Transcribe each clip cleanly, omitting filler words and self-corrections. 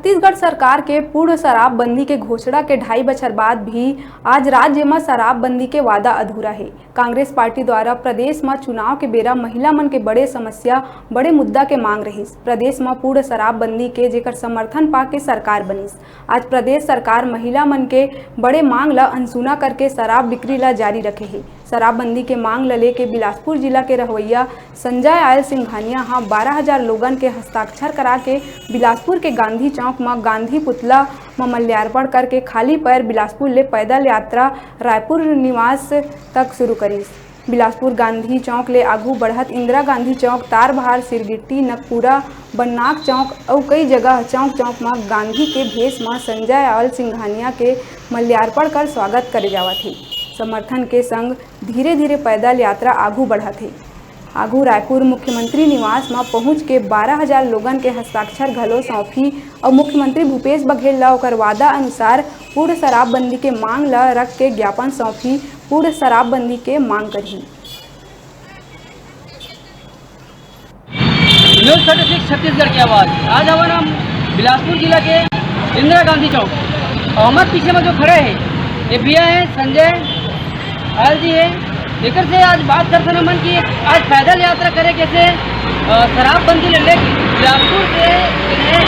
छत्तीसगढ़ सरकार के पूर्ण शराबबंदी के घोषणा के 2.5 बछर बाद भी आज राज्य में शराबबंदी के वादा अधूरा है। कांग्रेस पार्टी द्वारा प्रदेश में चुनाव के बेरा महिला मन के बड़े समस्या बड़े मुद्दा के मांग रहिस। प्रदेश में पूर्ण शराबबंदी के जेकर समर्थन पा के सरकार बनिस। आज प्रदेश सरकार महिला मन के बड़े मांग ला अनसुना करके शराब बिक्री ला जारी रखे है। शराबबंदी के मांग ल लेके बिलासपुर जिला के रहोइया संजय आयल सिंघानिया 12,000 लोगन के हस्ताक्षर करा के बिलासपुर के गांधी चौक में गांधी पुतला में माल्यार्पण करके खाली पैर बिलासपुर ले पैदल यात्रा रायपुर निवास तक शुरू करिस। बिलासपुर गांधी चौक ले आगू बढ़त इंदिरा गांधी चौक, तारबहार, सिरगिट्टी, नकपुरा, बननाक चौक और कई जगह चौक में गांधी के भेष में संजय आयल सिंघानिया के माल्यार्पण कर स्वागत करे जावत है। समर्थन के संग धीरे धीरे पैदल यात्रा आगू बढ़त है। आगू रायपुर मुख्यमंत्री निवास में पहुंच के 12,000 लोगन के हस्ताक्षर घलो सौंपी और मुख्यमंत्री भूपेश बघेल ला ओकर वादा अनुसार पूर्ण शराबबंदी के मांग ला रख के ज्ञापन सौंपी पूर्ण शराबबंदी के मांग करही। न्यूज़ 36 छत्तीसगढ़ की आवाज़। आज हमारा बिलासपुर जिला के इंदिरा गांधी चौक और हमारे पीछे में जो खड़े हैं ये भैया है संजय आयल जी है। लेकर से आज बात करते हैं मन की आज पैदल यात्रा करे कैसे शराबबंदी ले लेके बिलासपुर से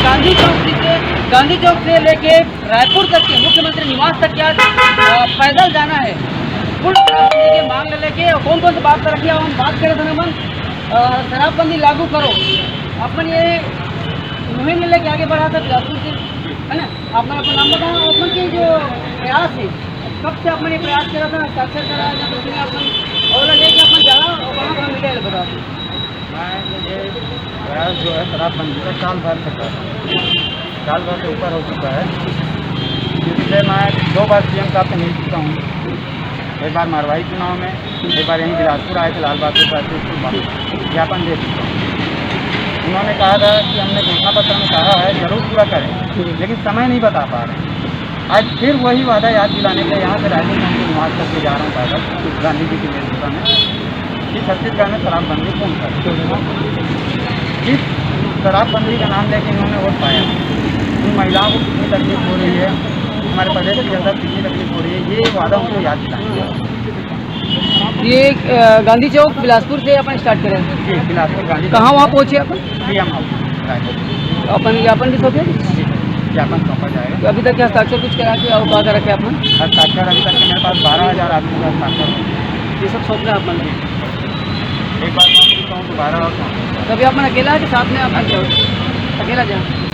गांधी चौक से लेके रायपुर तक के मुख्यमंत्री निवास तक क्या पैदल जाना है। पूर्ण शराबबंदी के मांग ले लेके कौन कौन सी बात कर रखी है हम बात करें थे मन शराबबंदी लागू करो। अपन ये मुहिम ले लेके आगे बढ़ा था बिलासपुर से, है ना। आपने अपना नाम बताया। अपन के जो प्रयास है कब से आपने प्रयास करा था, हस्ताक्षर करा या दूसरे अपन और लेके अपन जा रहा और वहाँ मिले बता। मैं ये प्रयास जो है शराबबंदी का साल भर से ऊपर हो चुका है। जिससे मैं 2 बार CM साहब से मिल चुका हूँ। एक बार मरवाही चुनाव में, एक बार यहीं बिलासपुर आए थे लाल बहादुर शास्त्री ज्ञापन दे चुका हूँ। उन्होंने कहा था कि हमने घोषणा पत्र में कहा है जरूर पूरा करें, लेकिन समय नहीं बता पा रहे। आज फिर वही वादा याद दिलाने के लिए यहाँ से रायपुर गांधी निवास तक के जा रहा हूँ पैदल गांधी जी की नेतृत्व में कि छत्तीसगढ़ में शराबबंदी कौन कर। इस शराबबंदी का नाम लेके इन्होंने वोट पाया। उन महिलाओं को कितनी तकलीफ हो रही है, हमारे प्रदेश के अंदर कितनी तकलीफ हो रही है, ये वादा उनको याद दिलाएंगे। ये गांधी चौक बिलासपुर से अपन स्टार्ट करें। जी बिलासपुर गांधी कहाँ वहाँ पहुँचे अपन? CM house Raipur. अपन ज्ञापन भी सौंपे? ज्ञापन सौंपा जाएगा। तो अभी तक क्या हस्ताक्षर कुछ करा के और क्या रखे अपन? हस्ताक्षर अभी तक मेरे पास 12,000 आदमी का हस्ताक्षर। ये सब सौंप रहे अपन? एक बार सौंप चुका हूँ, दोबारा और सौंप। तभी अपन अकेला है कि साथ में अपन अकेला जाए?